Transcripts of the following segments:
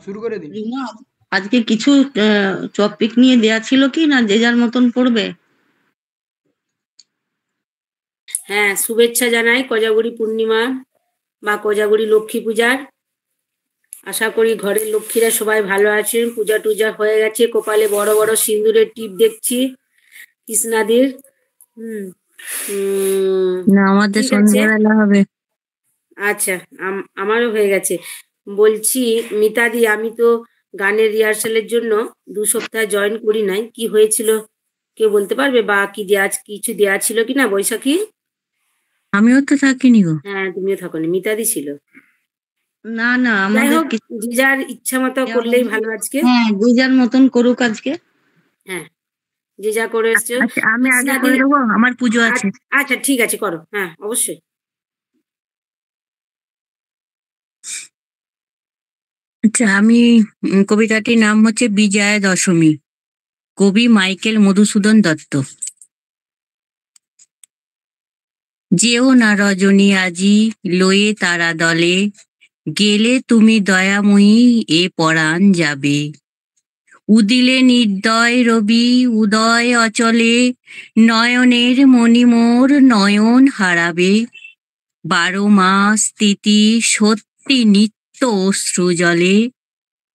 শুরু করে দিন। রিমা, আজকে কিছু টপিক নিয়ে দেয়া ছিল কি না যে যার মতন পড়বে? হ্যাঁ, শুভেচ্ছা জানাই কোজাগরী পূর্ণিমা বা কোজাগরী লক্ষ্মী পূজার। আশা করি ঘরের লক্ষ্মীরা সবাই ভালো আছেন। পূজা টুজা হয়ে গেছে, কপালে বড় বড় সিঁদুরের টিপ দেখছি কৃষ্ণাদির। হুম না, আমাদের ঠিক আছে, সন্ধ্যাবেলা হবে। আচ্ছা, আমারও হয়ে গেছে। বলছি মিতাদি, আমি তো গানের রিহার্সালের জন্য 2 সপ্তাহ জয়েন করি নাই, কি হয়েছিল কেউ বলতে পারবে? বা কি কিছু দেয়া ছিল কিনা বৈশাখী? আমিও তো থাকিনি গো। হ্যাঁ, তুমিও থাকোনি, মিতাদি ছিল। না না, যাই আমাদের হোক, যে যার ইচ্ছা মতো দেয়া করলেই হয়নি। ভালো আজকে। হ্যাঁ, যে যার মতন করুক আজকে। হ্যাঁ, যে যা করে এসছো। আচ্ছা, আমি আগে কৃষ্ণাদি, করে দেবো, আমার পুজো আছে। আচ্ছা ঠিক আছে, করো, হ্যাঁ অবশ্যই। আচ্ছা, আমি কবিতাটির নাম হচ্ছে বিজয়া দশমী। কবি মাইকেল মধুসূদন দত্ত। যেও না রজনী আজি লয়ে তারা দলে, গেলে তুমি দয়াময়ী এ পরাণ যাবে। উদিলে নির্দয় রবি উদয় অচলে, নয়নের মণিমোর নয়ন হারাবে। 12 মাস তিথি সত্যি নিত্য অশ্রু জলে,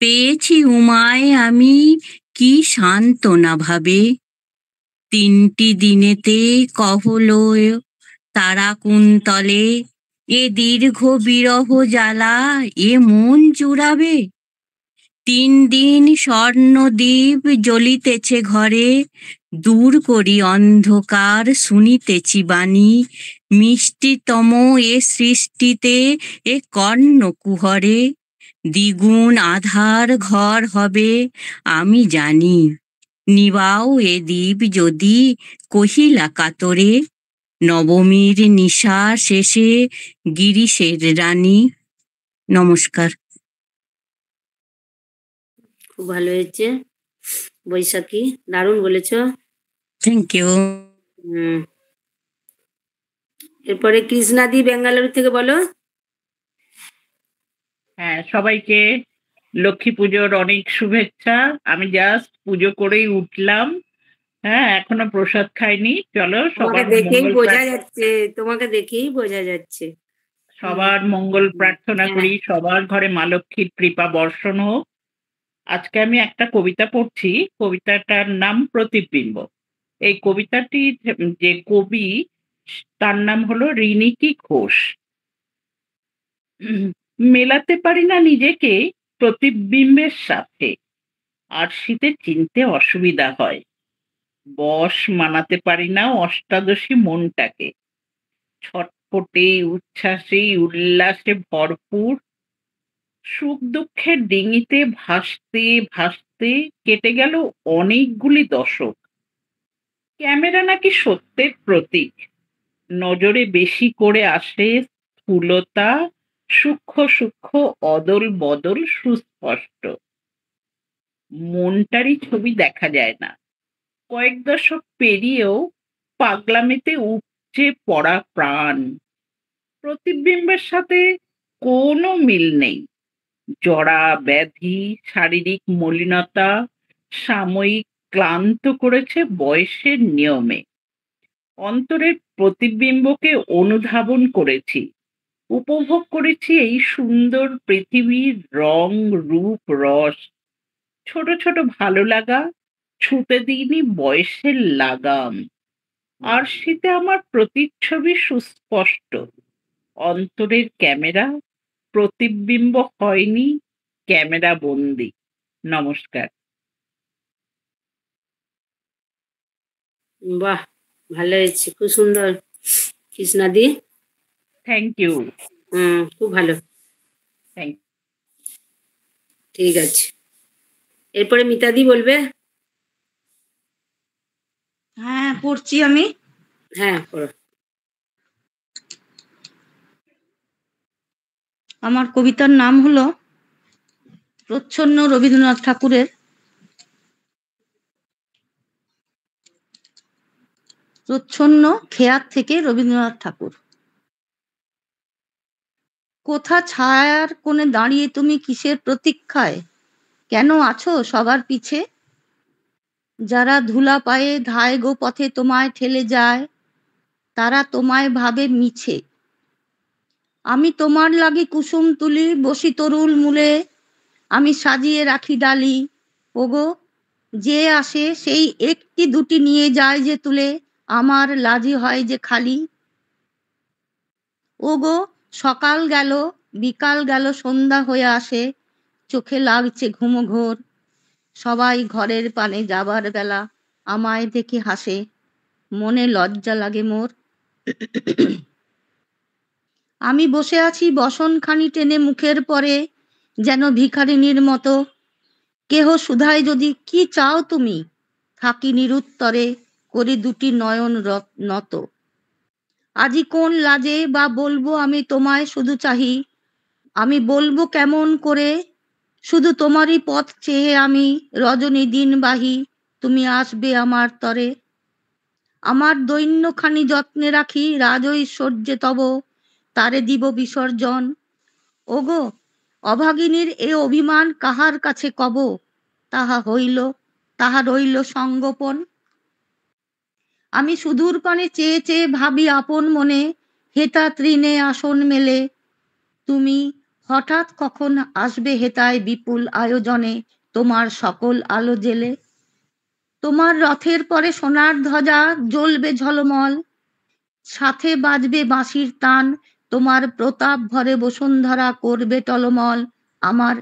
পেয়েছি উমায় আমি কি সান্ত্বনা ভাবে। 3টি দিনেতে কহলো তারা কুন্তলে, এ দীর্ঘ বিরহ জ্বালা এ মন জুড়াবে। 3 দিন স্বর্ণদ্বীপ জ্বলিতেছে ঘরে, দূর করি অন্ধকার শুনিতেছি বাণী। মিষ্টিতম এ সৃষ্টিতে এ কর্ণ কুহরে, দ্বিগুণ আধার ঘর হবে আমি জানি। নিবাও এ দ্বীপ যদি কহিলা কাতরে, নবমীর নিশা শেষে গিরিশের রানী। নমস্কার। খুব ভালো হয়েছে বৈশাখী, দারুণ বলেছো। Thank you. এরপরে কৃষ্ণাদি বেঙ্গালুরু থেকে বলো। হ্যাঁ, সবাইকে লক্ষ্মী পুজোর অনেক শুভেচ্ছা। আমি জাস্ট পুজো করেই উঠলাম। হ্যাঁ, এখনো প্রসাদ খাইনি। চলো, তোমাকে সবার দেখেই মঙ্গল বোঝা যাচ্ছে, তোমাকে দেখেই বোঝা যাচ্ছে। সবার মঙ্গল প্রার্থনা হ্যাঁ, করি, সবার ঘরে মা লক্ষ্মীর কৃপা বর্ষণ হোক। আজকে আমি একটা কবিতা পড়ছি। কবিতাটার নাম প্রতিবিম্ব। এই কবিতাটি যে কবি, তার নাম হলো রিনিকি ঘোষ। মেলাতে পারি না নিজেকে প্রতিবিম্বের সাথে, আর শীতে চিনতে অসুবিধা হয়। বশ মানাতে পারি না অষ্টাদশী মনটাকে, ছটফটে উচ্ছ্বাসে উল্লাসে ভরপুর। সুখ দুঃখের ডিঙিতে ভাসতে ভাসতে কেটে গেল অনেকগুলি দশক। ক্যামেরা নাকি সত্যের প্রতীক, নজরে বেশি করে আসে স্থূলতা, সূক্ষ্ম সূক্ষ্ম অদল বদল সুস্পষ্ট। মনটারই ছবি দেখা যায় না। কয়েক দশক পেরিয়েও পাগলামিতে উপচে পড়া প্রাণ। প্রতিবিম্বের সাথে কোনো মিল নেই। জরা ব্যাধি, শারীরিক মলিনতা সাময়িক ক্লান্ত করেছে বয়সের নিয়মে। অন্তরের প্রতিবিম্বকে অনুধাবন করেছি, উপভোগ করেছি এই সুন্দর পৃথিবীর রং রূপ রস। ছোট ছোট ভালো লাগা ছুঁতে দিইনি বয়সের লাগাম। আর শীতে আমার প্রতিচ্ছবি সুস্পষ্ট। অন্তরের ক্যামেরা প্রতিবিম্ব হয়নি ক্যামেরা বন্দি। নমস্কার। বাহ, ভালো হয়েছে, খুব সুন্দর কৃষ্ণাদি। Thank you. খুব ভালো। থ্যাংক ঠিক আছে, এরপরে মিতাদি বলবে। হ্যাঁ, পড়ছি আমি। হ্যাঁ, পড়ো। আমার কবিতার নাম হলো প্রচ্ছন্ন, রবীন্দ্রনাথ ঠাকুরের। প্রচ্ছন্ন খেয়ার থেকে রবীন্দ্রনাথ ঠাকুর। কোথা ছায়ার কোণে দাঁড়িয়ে তুমি কিসের প্রতীক্ষায়, কেন আছো সবার পিছে? যারা ধুলা পায়ে ধায় গো পথে তোমায় ঠেলে যায়, তারা তোমায় ভাবে মিছে। আমি তোমার লাগি কুসুম তুলি, বসি তরুল মূলে, আমি সাজিয়ে রাখি ডালি। ওগো, যে আসে সেই একটি দুটি নিয়ে যায় যে তুলে, আমার লাজি হয় যে খালি। ওগো, সকাল গেল, বিকাল গেল, সন্ধ্যা হয়ে আসে, চোখে লাগছে ঘুমঘোর। সবাই ঘরের পানে যাবার বেলা আমায় দেখে হাসে, মনে লজ্জা লাগে মোর। আমি বসে আছি বসনখানি টেনে মুখের পরে, যেন ভিখারিনীর মতো। কেহ সুধায় যদি, কি চাও তুমি? থাকি নিরুত্তরে, করি দুটি নয়ন নত। আজি কোন লাজে বা বলবো আমি তোমায় শুধু চাহি, আমি বলবো কেমন করে? শুধু তোমারই পথ চেয়ে আমি রজনী দিন বাহি, তুমি আসবে আমার তরে। আমার দৈন্যখানি যত্নে রাখি, রাজ ঐশ্বর্যে তব, তারে দিব বিসর্জন। ওগো, অভাগিনীর এ অভিমান কাহার কাছে কব? তাহা রইল সঙ্গোপন। আমি সুদূর পানে চেয়ে চেয়ে ভাবি আপন মনে, হেতা তৃণে আসন মেলে। তুমি হঠাৎ কখন আসবে হেতায় বিপুল আয়োজনে, তোমার সকল আলো জেলে। তোমার রথের পরে সোনার ধ্বজা জ্বলবে ঝলমল, সাথে বাজবে বাঁশির তান, তোমার প্রতাপ ভরে বসুন্ধরা করবে টলমল, আমার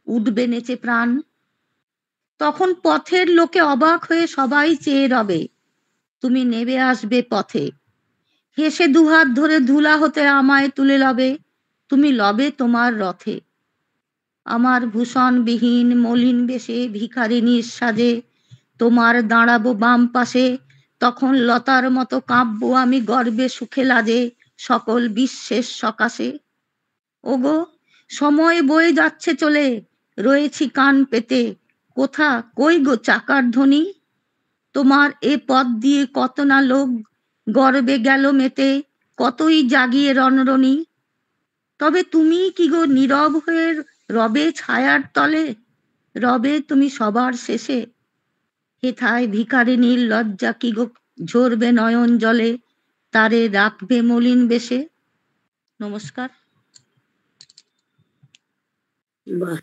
উঠবে নেচে প্রাণ। তখন পথের লোকে অবাক হয়ে সবাই চেয়ে রবে, তুমি নেবে আসবে পথে। হেসে দুহাত ধরে ধুলা হতে আমায় তুলে লবে, তুমি লবে তোমার রথে। আমার ভূষণবিহীন মলিন বেশে ভিখারিনীর সাজে, তোমার দাঁড়াবো বাম পাশে। তখন লতার মতো কাঁপবো আমি গর্বে সুখে লাজে, সকল বিশ্বের সকাশে। ওগো, সময় বয়ে যাচ্ছে চলে, রয়েছি কান পেতে, কোথা কই গো চাকার ধ্বনি? তোমার এ পথ দিয়ে কত না লোক গর্বে গেল মেতে, কতই জাগিয়ে রণরণী। তবে তুমি কি গো নীরব হয়ে রবে ছায়ার তলে, রবে তুমি সবার শেষে। হেথায় ভিখারিনীর লজ্জা কি গো ঝরবে নয়ন জলে, তারে রাখবে মলিন বেশে। নমস্কার। বাহ,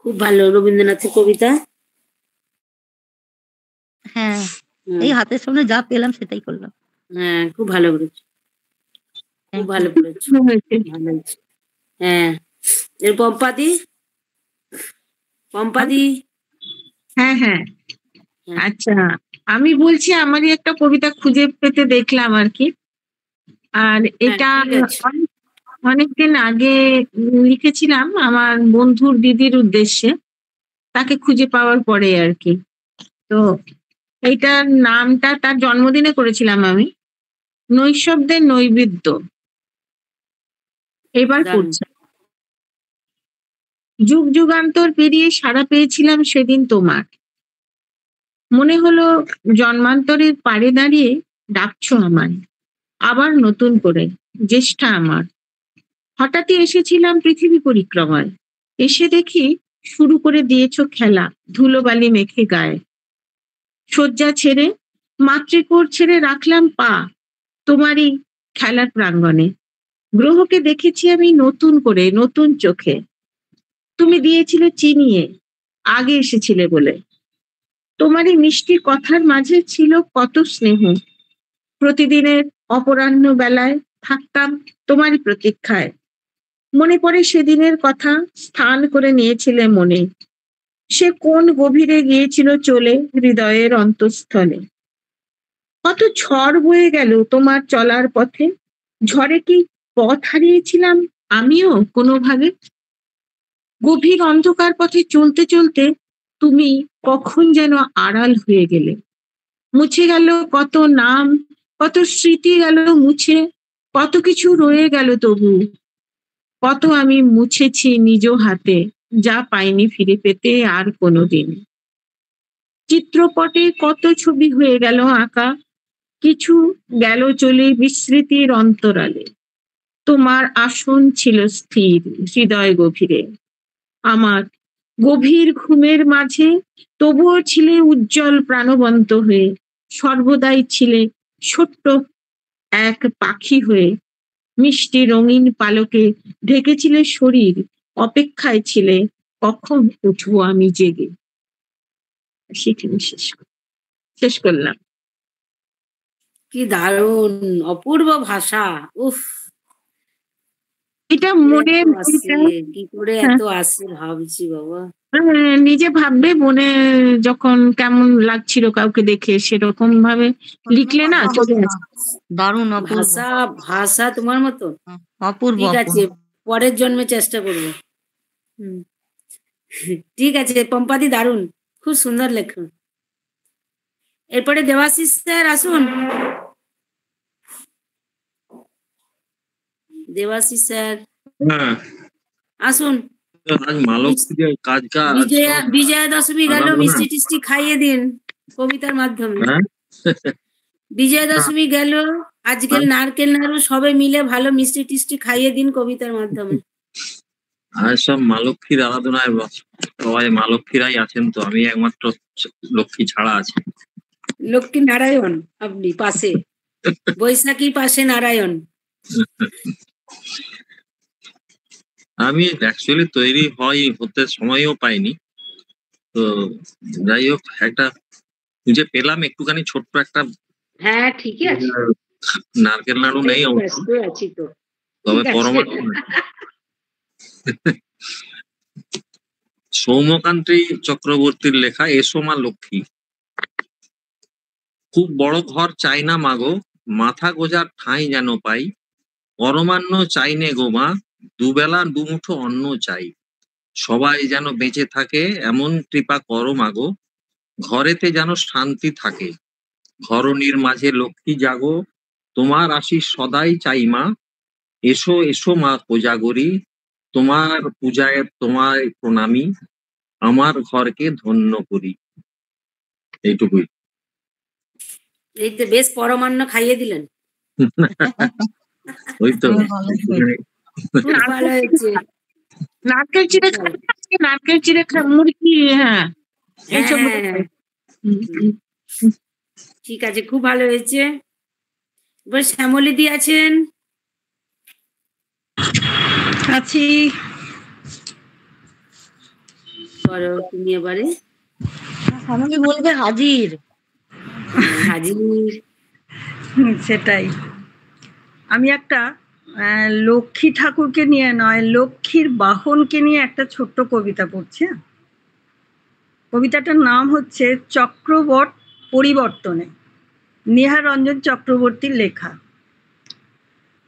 খুব ভালো রবীন্দ্রনাথের কবিতা। হ্যাঁ, হুম, এই হাতের সামনে যা পেলাম সেটাই করলাম। হ্যাঁ, খুব ভালো করেছো, খুব ভালো করেছো, হয়েছে। ভালো হয়েছে। হ্যাঁ, এর পম্পাদি, পম্পাদি। হ্যাঁ হ্যাঁ, হ্যাঁ, আচ্ছা, আমি বলছি আমারই একটা কবিতা খুঁজে পেতে দেখলাম আর কি। আর হ্যাঁ, এটা ঠিক আছে। অনেকদিন আগে লিখেছিলাম আমার বন্ধুর দিদির উদ্দেশ্যে, তাকে খুঁজে পাওয়ার পরে আর কি। তো এইটার নামটা তার জন্মদিনে করেছিলাম আমি, নৈশব্দের নৈবেদ্য। এবার দারুণ। পড়ছি। যুগ যুগান্তর পেরিয়ে সাড়া পেয়েছিলাম সেদিন তোমার, মনে হলো জন্মান্তরের পাড়ে দাঁড়িয়ে ডাকছো আমায় আবার নতুন করে, জ্যেষ্ঠা আমার। হঠাৎই এসেছিলাম পৃথিবী পরিক্রমায়, এসে দেখি শুরু করে দিয়েছো খেলা, ধুলোবালি মেখে গায়ে। শয্যা ছেড়ে, মাতৃকোর ছেড়ে রাখলাম পা তোমারই খেলার প্রাঙ্গণে। গ্রহকে দেখেছি আমি নতুন করে, নতুন চোখে। তুমি দিয়েছিলে চিনিয়ে, আগে এসেছিলে বলে। তোমার এই মিষ্টি কথার মাঝে ছিল কত স্নেহ। প্রতিদিনের অপরাহ্ন বেলায় থাকতাম তোমারই প্রতীক্ষায়। মনে পড়ে সেদিনের কথা, স্থান করে নিয়েছিলে মনে। সে কোন গভীরে গিয়েছিল চলে হৃদয়ের অন্তঃস্থলে। কত ঝড় বয়ে গেল তোমার চলার পথে, ঝড়ে কি পথ হারিয়েছিলাম আমিও কোনোভাবে। গভীর অন্ধকার পথে চলতে চলতে তুমি কখন যেন আড়াল হয়ে গেলে। মুছে গেল কত নাম, কত স্মৃতি গেল মুছে, কত কিছু রয়ে গেল তবু। কত আমি মুছেছি নিজ হাতে, যা পাইনি ফিরে পেতে আর কোনোদিন। চিত্রপটে কত ছবি হয়ে গেল আঁকা, কিছু গেল চলে বিস্মৃতির অন্তরালে। তোমার আসন ছিল স্থির হৃদয় গভীরে, আমার গভীর ঘুমের মাঝে তবুও ছিলে উজ্জ্বল প্রাণবন্ত হয়ে, সর্বদাই ছিলে ছোট্ট এক পাখি হয়ে। মিষ্টি রঙিন পালকে ঢেকেছিলে শরীর, অপেক্ষায় ছিলে কখন উঠবো আমি জেগে। সেখানে শেষ করলাম। কি দারুণ, অপূর্ব ভাষা। উফ, এটা মনে এত আসে, কি করে এত আসে ভাবছি বাবা। নিজে ভাববে মনে যখন কেমন লাগছিল কাউকে দেখে, সেরকম ভাবে লিখলে না চলে আসে। দারুণ অপূর্ব ভাষা, ভাষা তোমার মতো। অপূর্ব ঠিক আছে, পরের জন্মে চেষ্টা করবো। ঠিক আছে পম্পাদি, দারুণ, খুব সুন্দর লেখো। এরপরে দেবাশিস স্যার আসুন। দেবাশিস স্যার হ্যাঁ, আসুন। আজ মালতীর কাজ বিজয়া দশমী গেল, মিষ্টি টিষ্টি খাইয়ে দিন কবিতার মাধ্যমে। বিজয়া দশমী গেল, আজকের নারকেল নাড়ু সবাই মিলে ভালো মিষ্টি টিষ্টি খাইয়ে দিন কবিতার মাধ্যমে। আজ সব মা লক্ষ্মীর আরাধনায় সবাই মা লক্ষ্মীরাই আছেন, তো আমি একমাত্র লক্ষ্মী ছাড়া আছি। লক্ষ্মী নারায়ণ আপনি পাশে, বৈশাখী পাশে নারায়ণ। আমি অ্যাকচুয়ালি তৈরি হতে সময়ও পাইনি, তো যাই হোক একটা খুঁজে পেলাম একটুখানি ছোট্ট একটা। হ্যাঁ ঠিকই আছে, নারকেল নাড়ু নেই ব্যস্ত আছি তো, তবে পরমাত্ম সৌম্যকান্তি চক্রবর্তীর লেখা এসো মা লক্ষ্মী। খুব বড় ঘর চাই না মাগো, মাথা গোজার ঠাঁই যেন পাই। পরমান্ন চাই নে গো মা, দুবেলা দুমুঠো অন্ন চাই। সবাই যেন বেঁচে থাকে এমন কৃপা করো মাগো, ঘরেতে যেন শান্তি থাকে। ঘরণীর মাঝে লক্ষ্মী জাগো, তোমার আশিস সদাই চাই মা। এসো এসো মা কোজাগরী, তোমার পূজায় তোমায় প্রণামী। আমার ঘরকে ধন্য করি। এইটুকুই। এই তো বেশ পরমান্ন খাইয়ে দিলেন। ওই তো খুব ভালো হয়েছে। নারকেল চিড়ে খাবে, নারকেল চিড়ে মুরগি, হ্যাঁ এইসব। ঠিক আছে, খুব ভালো হয়েছে। এবার শ্যামলী দি আছেন। আছি। করো তুমি এবারে। শ্যামলী বলবে হাজির। হাজির। সেটাই। আমি একটা লক্ষ্মী ঠাকুরকে নিয়ে নয়, লক্ষ্মীর বাহনকে নিয়ে একটা ছোট্ট কবিতা পড়ছি। কবিতাটার নাম হচ্ছে চক্রবট পরিবর্তনে, নেহা রঞ্জন চক্রবর্তীর লেখা।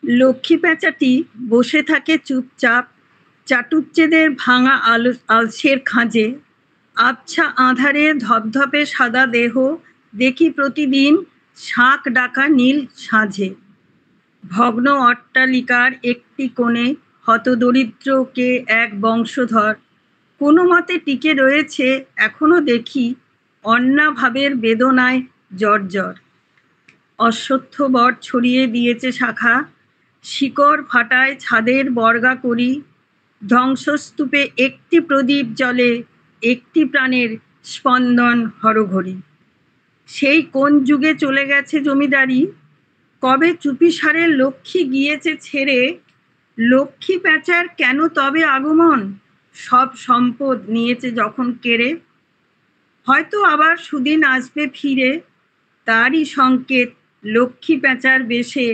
লক্ষ্মী প্যাঁচাটি বসে থাকে চুপচাপ চাটুচ্ছেদের ভাঙা আলসের খাঁজে। আবছা আঁধারে ধপধপে সাদা দেহ দেখি প্রতিদিন শাঁখ ডাকা নীল সাঁঝে। ভগ্ন অট্টালিকার একটি কোণে হতদরিদ্র কে এক বংশধর কোনো মতে টিকে রয়েছে এখনো দেখি, অন্নাভাবের বেদনায় জর্জর। অশ্বত্থ বট ছড়িয়ে দিয়েছে শাখা, শিকড় ফাটায় ছাদের বর্গা করি। ধ্বংসস্তূপে একটি প্রদীপ জ্বলে, একটি প্রাণের স্পন্দন হরঘড়ি। সেই কোন যুগে চলে গেছে জমিদারি, কবে চুপিসারে লক্ষ্মী গিয়েছে ছেড়ে। লক্ষ্মী প্যাঁচার কেন তবে আগমন, সব সম্পদ নিয়েছে যখন কেড়ে। হয়তো আবার সুদিন আসবে ফিরে, তারই সংকেত লক্ষ্মী প্যাঁচার বেশে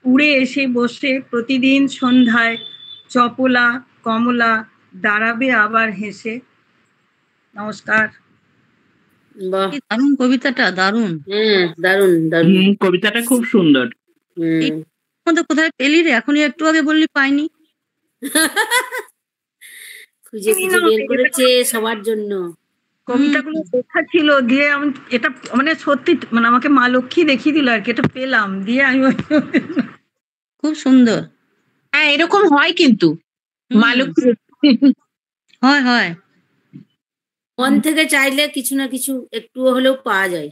উড়ে এসে বসে প্রতিদিন সন্ধ্যায় চপলা কমলা দাঁড়াবে আবার হেসে। নমস্কার। বাহ, দারুণ কবিতাটা, দারুণ। হ্যাঁ দারুণ দারুণ। কবিতাটা খুব সুন্দর। কোথায় পেলি রে? এখনই একটু আগে বললি পাইনি। খুঁজে খুঁজে বের করেছে সবার জন্য। কবিতাগুলো লেখা ছিল, দিয়ে আমি এটা মানে সত্যি মানে আমাকে মা লক্ষ্মী দেখিয়ে দিল আর কি, এটা পেলাম দিয়ে আমি খুব সুন্দর। হ্যাঁ এরকম হয় কিন্তু মালক্ষী হয় হয়। মন থেকে চাইলে কিছু না কিছু একটুও হলেও পাওয়া যায়।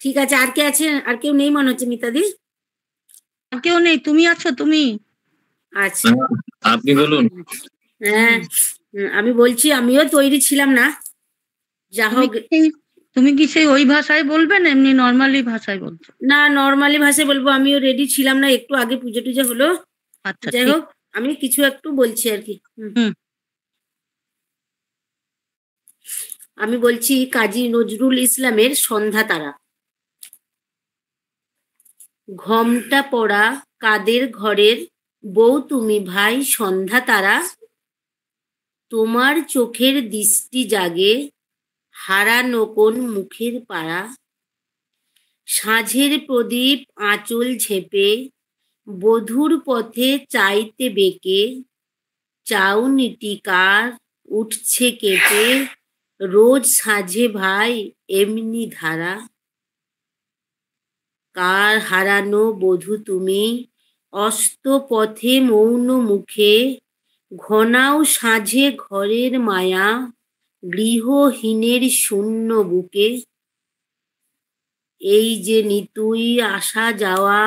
ঠিক আছে, আর কে আছে? আর কেউ নেই মনে হচ্ছে মিতাদি। আর কেউ নেই, তুমি আছো তুমি। আচ্ছা আপনি বলুন। হ্যাঁ, আমি বলছি আমিও তৈরি ছিলাম না, যা হোক। তুমি কি সেই ওই ভাষায় বলবে না এমনি নর্মালি ভাষায় বলছো? না, নর্মালি ভাষায় বলবো, আমিও রেডি ছিলাম না, একটু আগে পুজো টুজো হলো। আচ্ছা, যাই ঠিক। হোক, আমি কিছু একটু বলছি আর কি। হুম। আমি বলছি কাজী নজরুল ইসলামের সন্ধ্যা তারা। ঘোমটা পড়া কাদের ঘরের বউ তুমি ভাই সন্ধ্যা তারা, তোমার চোখের দৃষ্টি জাগে হারানো কোন মুখের পাড়া, সাঁঝের প্রদীপ আঁচল ঝেপে বধূর পথে চাইতে বেঁকে, চাউনিটি কার উঠছে কেঁপে রোজ সাঁঝে ভাই এমনি ধারা, কার হারানো বধূ তুমি অস্ত পথে মৌন মুখে, ঘনাও সাঁঝে ঘরের মায়া গৃহহীনের শূন্য বুকে, এই যে নিতুই আসা যাওয়া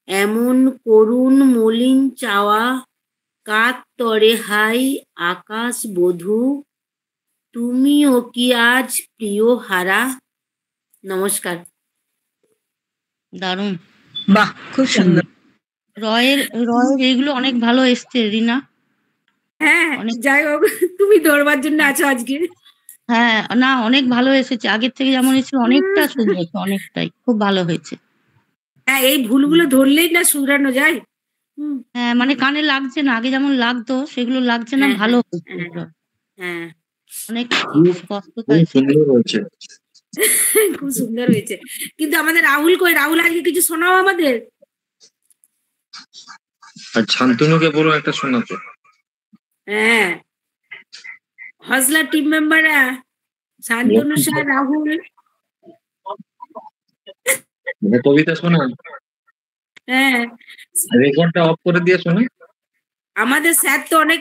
এমন করুণ মলিন চাওয়া, কার তরে হাই আকাশ বধূ তুমিও কি আজ প্রিয় হারা। নমস্কার। দারুণ। বাহ, খুব সুন্দর। রয়ের এইগুলো অনেক ভালো এসছে রিনা। হ্যাঁ, অনেক। যাই হোক, তুমি ধরবার জন্য আছো আজকে। হ্যাঁ, না অনেক ভালো এসেছে, আগের থেকে যেমন এসেছে অনেকটা সুন্দর, অনেকটাই খুব ভালো হয়েছে। হ্যাঁ, এই ভুলগুলো ধরলেই না শুধরানো যায়। হ্যাঁ, মানে কানে লাগছে না, আগে যেমন লাগতো সেগুলো লাগছে না, হ্যাঁ, ভালো হ্যাঁ, হয়েছে এগুলো। হ্যাঁ, অনেক খুব স্পষ্টতা খুব এসেছে। সুন্দর হয়েছে। খুব সুন্দর হয়েছে। কিন্তু আমাদের রাহুল কই? রাহুল আজকে কিছু শোনাও আমাদের। আর শান্তনুকে বলো একটা শোনাতে। হ্যাঁ, হজলা টিম মেম্বাররা শান্তনু স্যার, রাহুল। কবিতা শোনা, হ্যাঁ, রেকর্ডটা অফ করে দিয়ে শোনা। আমাদের স্যার তো অনেক